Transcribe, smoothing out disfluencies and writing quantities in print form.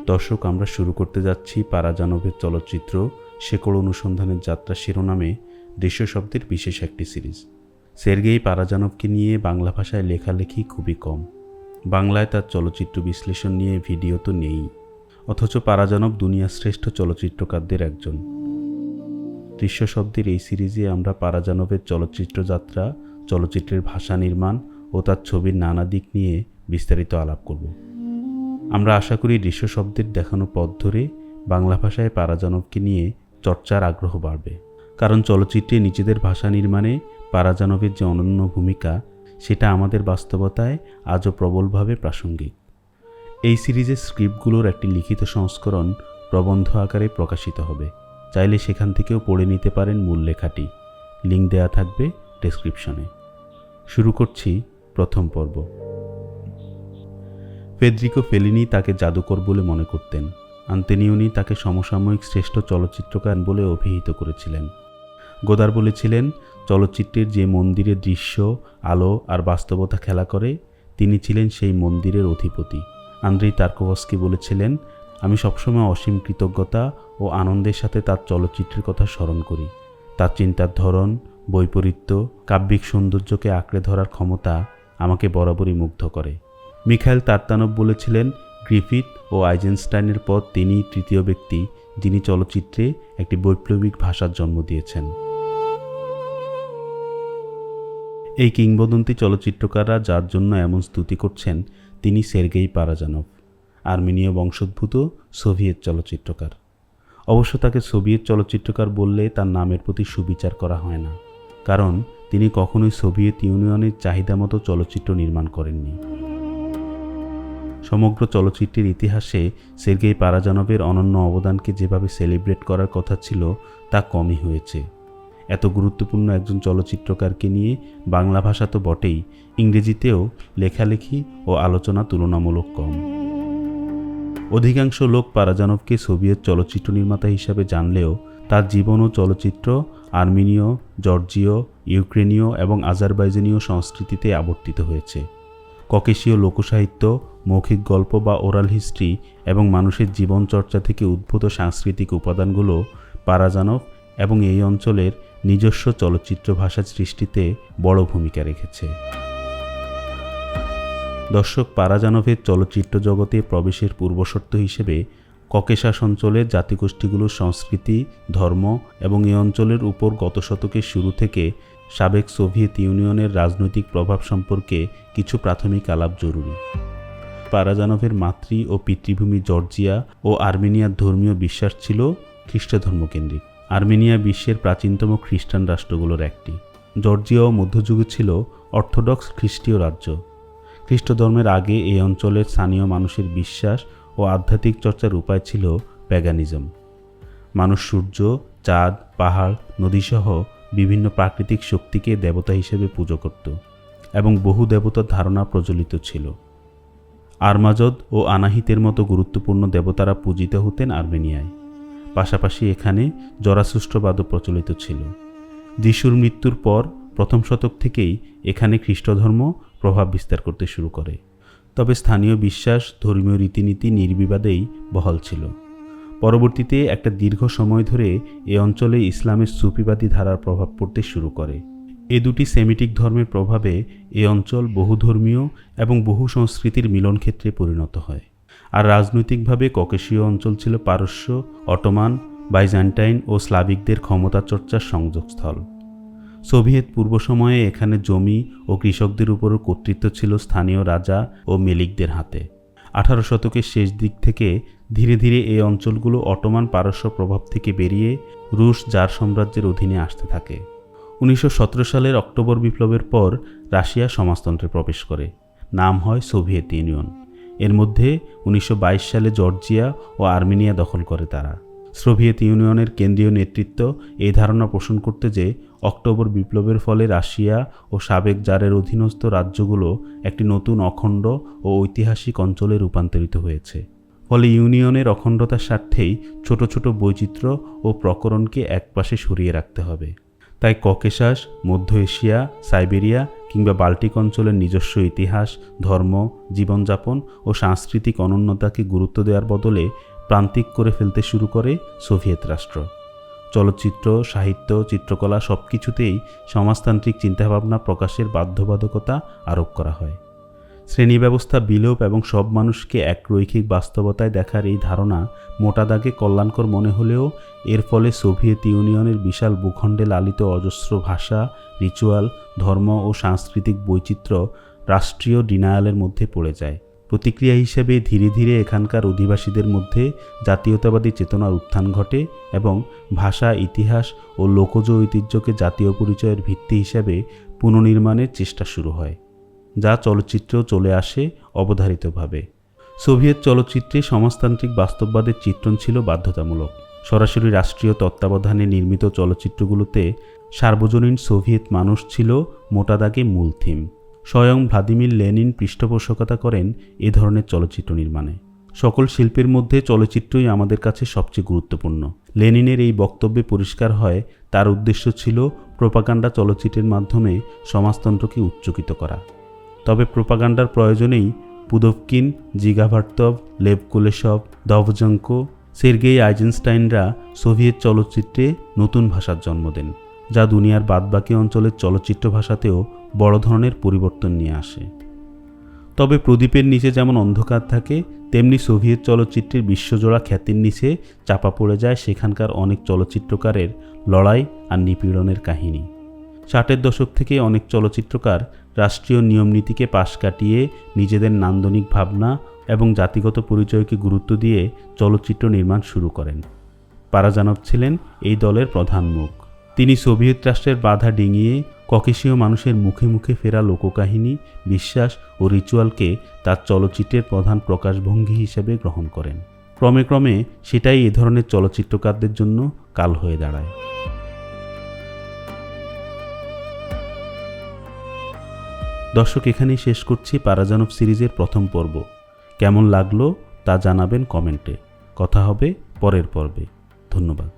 দর্শক, আমরা শুরু করতে যাচ্ছি পারাজানভের চলচ্চিত্র শেকড় অনুসন্ধানের যাত্রা শিরোনামে দৃশ্য শব্দের বিশেষ একটি সিরিজ। সের্গেই পারাজানভকে নিয়ে বাংলা ভাষায় লেখালেখি খুবই কম। বাংলায় তার চলচ্চিত্র বিশ্লেষণ নিয়ে ভিডিও তো নেই, অথচ পারাজানভ দুনিয়ার শ্রেষ্ঠ চলচ্চিত্রকারদের একজন। দৃশ্য শব্দের এই সিরিজে আমরা পারাজানভের চলচ্চিত্র যাত্রা, চলচ্চিত্রের ভাষা নির্মাণ ও তার ছবির নানা দিক নিয়ে বিস্তারিত আলাপ করব। আমরা আশা করি দৃশ্য শব্দের দেখানো পথ ধরে বাংলা ভাষায় পারাজানভকে নিয়ে চর্চার আগ্রহ বাড়বে, কারণ চলচ্চিত্রে নিজেদের ভাষা নির্মাণে পারাজানভের যে অনন্য ভূমিকা, সেটা আমাদের বাস্তবতায় আজও প্রবলভাবে প্রাসঙ্গিক। এই সিরিজের স্ক্রিপ্টগুলোর একটি লিখিত সংস্করণ প্রবন্ধ আকারে প্রকাশিত হবে, চাইলে সেখান থেকেও পড়ে নিতে পারেন মূল লেখাটি। লিঙ্ক দেওয়া থাকবে ডেসক্রিপশনে। শুরু করছি প্রথম পর্ব। ফেদেরিকো ফেলিনি তাকে জাদুকর বলে মনে করতেন। আন্তোনিওনি তাকে সমসাময়িক শ্রেষ্ঠ চলচ্চিত্রকার বলে অভিহিত করেছিলেন। গোদার বলেছিলেন, চলচ্চিত্রের যে মন্দিরে দৃশ্য, আলো আর বাস্তবতা খেলা করে, তিনি ছিলেন সেই মন্দিরের অধিপতি। আন্দ্রেই তার্কোভস্কি বলেছিলেন, আমি সবসময় অসীম কৃতজ্ঞতা ও আনন্দের সাথে তার চলচ্চিত্রের কথা স্মরণ করি। তার চিন্তার ধরন, বৈপরীত্য, কাব্যিক সৌন্দর্যকে আঁকড়ে ধরার ক্ষমতা আমাকে বরাবরই মুগ্ধ করে। মিখাইল তারতানভ বলেছিলেন, গ্রিফিথ ও আইজেনস্টাইনের পর তিনিই তৃতীয় ব্যক্তি যিনি চলচ্চিত্রে একটি বৈপ্লবিক ভাষার জন্ম দিয়েছেন। এই কিংবদন্তি চলচ্চিত্রকাররা যার জন্য এমন স্তুতি করছেন, তিনি সের্গেই পারাজানভ, আর্মেনীয় বংশোদ্ভূত সোভিয়েত চলচ্চিত্রকার। অবশ্য তাকে সোভিয়েত চলচ্চিত্রকার বললে তার নামের প্রতি সুবিচার করা হয় না, কারণ তিনি কখনোই সোভিয়েত ইউনিয়নের চাহিদা মতো চলচ্চিত্র নির্মাণ করেননি। সমগ্র চলচ্চিত্রের ইতিহাসে সের্গেই পারাজানভের অনন্য অবদানকে যেভাবে সেলিব্রেট করার কথা ছিল, তা কমই হয়েছে। এত গুরুত্বপূর্ণ একজন চলচ্চিত্রকারকে নিয়ে বাংলা ভাষা তো বটেই, ইংরেজিতেও লেখালেখি ও আলোচনা তুলনামূলক কম। অধিকাংশ লোক পারাজানভকে সোভিয়েত চলচ্চিত্র নির্মাতা হিসাবে জানলেও তার জীবন ও চলচ্চিত্র আর্মেনীয়, জর্জিয়, ইউক্রেনীয় এবং আজারবাইজানীয় সংস্কৃতিতে আবর্তিত হয়েছে। ককেশীয় লোকসাহিত্য, মৌখিক গল্প বা ওরাল হিস্ট্রি এবং মানুষের জীবনচর্চা থেকে উদ্ভূত সাংস্কৃতিক উপাদানগুলো পারাজানভ এবং এই অঞ্চলের নিজস্ব চলচ্চিত্র ভাষা সৃষ্টিতে বড় ভূমিকা রেখেছে। দর্শক, পারাজানভের চলচ্চিত্র জগতে প্রবেশের পূর্বশর্ত হিসেবে ককেশাস অঞ্চলের জাতিগোষ্ঠীগুলোর সংস্কৃতি, ধর্ম এবং এই অঞ্চলের উপর গত শতকের শুরু থেকে সাবেক সোভিয়েত ইউনিয়নের রাজনৈতিক প্রভাব সম্পর্কে কিছু প্রাথমিক আলাপ জরুরি। পারাজানভের মাতৃ ও পিতৃভূমি জর্জিয়া ও আর্মেনিয়ার ধর্মীয় বিশ্বাস ছিল খ্রিস্ট ধর্মকেন্দ্রিক। আর্মেনিয়া বিশ্বের প্রাচীনতম খ্রিস্টান রাষ্ট্রগুলোর একটি। জর্জিয়া ও মধ্যযুগে ছিল অর্থোডক্স খ্রিস্টীয় রাজ্য। খ্রিস্ট ধর্মের আগে এই অঞ্চলের স্থানীয় মানুষের বিশ্বাস ও আধ্যাত্মিক চর্চার উপায় ছিল প্যাগানিজম। মানুষ সূর্য, চাঁদ, পাহাড়, নদীসহ বিভিন্ন প্রাকৃতিক শক্তিকে দেবতা হিসেবে পুজো করত এবং বহু দেবতার ধারণা প্রচলিত ছিল। আরমাজদ ও আনাহিতের মতো গুরুত্বপূর্ণ দেবতারা পূজিত হতেন আর্মেনিয়ায়। পাশাপাশি এখানে জরাসুস্ট্রবাদও প্রচলিত ছিল। যিশুর মৃত্যুর পর প্রথম শতক থেকেই এখানে খ্রিস্টধর্ম প্রভাব বিস্তার করতে শুরু করে, তবে স্থানীয় বিশ্বাস, ধর্মীয় রীতিনীতি নির্বিবাদেই বহাল ছিল। পরবর্তীতে একটা দীর্ঘ সময় ধরে এ অঞ্চলে ইসলামের সুফিবাদী ধারার প্রভাব পড়তে শুরু করে। এ দুটি সেমিটিক ধর্মের প্রভাবে এ অঞ্চল বহুধর্মীয় এবং বহু সংস্কৃতির মিলনক্ষেত্রে পরিণত হয়। আর রাজনৈতিকভাবে ককেশীয় অঞ্চল ছিল পারস্য, অটোমান, বাইজান্টাইন ও স্লাভিকদের ক্ষমতা চর্চার সংযোগস্থল। সোভিয়েত পূর্ব সময়ে এখানে জমি ও কৃষকদের উপরও কর্তৃত্ব ছিল স্থানীয় রাজা ও মেলিকদের হাতে। 18 শতকের শেষ দিক থেকে ধীরে ধীরে এই অঞ্চলগুলো অটোমান পারস্য প্রভাব থেকে বেরিয়ে রুশ জার সাম্রাজ্যের অধীনে আসতে থাকে। 1917 সালের অক্টোবর বিপ্লবের পর রাশিয়া সমাজতন্ত্রে প্রবেশ করে। নাম হয় সোভিয়েত ইউনিয়ন এর মধ্যে 1922 সালে জর্জিয়া ও আর্মেনিয়া দখল করে তারা। সোভিয়েত ইউনিয়নের কেন্দ্রীয় নেতৃত্ব এই ধারণা পোষণ করতে যে অক্টোবর বিপ্লবের ফলে রাশিয়া ও সাবেক জারের অধীনস্থ রাজ্যগুলো একটি নতুন অখণ্ড ও ঐতিহাসিক অঞ্চলে রূপান্তরিত হয়েছে। ফলে ইউনিয়নের অখণ্ডতার স্বার্থেই ছোট ছোট বৈচিত্র্য ও প্রকরণকে একপাশে সরিয়ে রাখতে হবে। তাই ককেশাস, মধ্য এশিয়া, সাইবেরিয়া কিংবা বাল্টিক অঞ্চলের নিজস্ব ইতিহাস, ধর্ম, জীবনযাপন ও সাংস্কৃতিক অনন্যতাকে গুরুত্ব দেওয়ার বদলে প্রান্তিক করে ফেলতে শুরু করে সোভিয়েত রাষ্ট্র। চলচ্চিত্র, সাহিত্য, চিত্রকলা সবকিছুতেই সমাজতান্ত্রিক চিন্তাভাবনা প্রকাশের বাধ্যবাধকতা আরোপ করা হয়। শ্রেণী ব্যবস্থা বিলোপ এবং সব মানুষকে এক রৈখিক বাস্তবতায় দেখার এই ধারণা মোটা দাগে কল্যাণকর মনে হলেও এর ফলে সোভিয়েত ইউনিয়নের বিশাল ভূখণ্ডে লালিত অজস্র ভাষা, রিচুয়াল, ধর্ম ও সাংস্কৃতিক বৈচিত্র্য রাষ্ট্রীয় ডিনায়ালের মধ্যে পড়ে যায়। প্রতিক্রিয়া হিসেবে ধীরে ধীরে এখানকার অধিবাসীদের মধ্যে জাতীয়তাবাদী চেতনার উত্থান ঘটে এবং ভাষা, ইতিহাস ও লোকজ ঐতিহ্যকে জাতীয় পরিচয়ের ভিত্তি হিসেবে পুনর্নির্মাণের চেষ্টা শুরু হয়, যা চলচ্চিত্রেও চলে আসে অবধারিতভাবে। সোভিয়েত চলচ্চিত্রে সমাজতান্ত্রিক বাস্তববাদের চিত্রণ ছিল বাধ্যতামূলক। সরাসরি রাষ্ট্রীয় তত্ত্বাবধানে নির্মিত চলচ্চিত্রগুলোতে সার্বজনীন সোভিয়েত মানুষ ছিল মোটা দাগে মূল থিম। স্বয়ং ভ্লাদিমির লেনিন পৃষ্ঠপোষকতা করেন এ ধরনের চলচ্চিত্র নির্মাণে। সকল শিল্পের মধ্যে চলচ্চিত্রই আমাদের কাছে সবচেয়ে গুরুত্বপূর্ণ। লেনিনের এই বক্তব্যে পরিষ্কার হয় তার উদ্দেশ্য ছিল প্রোপাগান্ডা চলচ্চিত্রের মাধ্যমে সমাজতন্ত্রকে উচ্চকিত করা। তবে প্রোপাগান্ডার প্রয়োজনেই পুদভকিন, জিগাভার্তভ, লেভ কুলেশভ, দভজঙ্কো, সের্গেই আইজেনস্টাইনরা সোভিয়েত চলচ্চিত্রে নতুন ভাষার জন্ম দেন, যা দুনিয়ার বাদবাকি অঞ্চলের চলচ্চিত্র ভাষাতেও বড় ধরনের পরিবর্তন নিয়ে আসে। তবে প্রদীপের নিচে যেমন অন্ধকার থাকে, তেমনি সোভিয়েত চলচ্চিত্রের বিশ্বজোড়া খ্যাতির নিচে চাপা পড়ে যায় সেখানকার অনেক চলচ্চিত্রকারের লড়াই আর নিপীড়নের কাহিনী। 60-এর দশক থেকে অনেক চলচ্চিত্রকার রাষ্ট্রীয় নিয়মনীতিকে পাশ কাটিয়ে নিজেদের নান্দনিক ভাবনা এবং জাতিগত পরিচয়কে গুরুত্ব দিয়ে চলচ্চিত্র নির্মাণ শুরু করেন। পারাজানভ ছিলেন এই দলের প্রধান মুখ। তিনি সোভিয়েত রাষ্ট্রের বাধা ডিঙিয়ে ককেশীয় মানুষের মুখে মুখে ফেরা লোককাহিনী, বিশ্বাস ও রিচুয়ালকে তার চলচ্চিত্রের প্রধান প্রকাশভঙ্গি হিসেবে গ্রহণ করেন। ক্রমে ক্রমে সেটাই এ ধরনের চলচ্চিত্রকারদের জন্য কাল হয়ে দাঁড়ায়। দর্শক, এখানেই শেষ করছি পারাজানভ সিরিজের প্রথম পর্ব। কেমন লাগলো তা জানাবেন কমেন্টে। কথা হবে পরের পর্বে। ধন্যবাদ।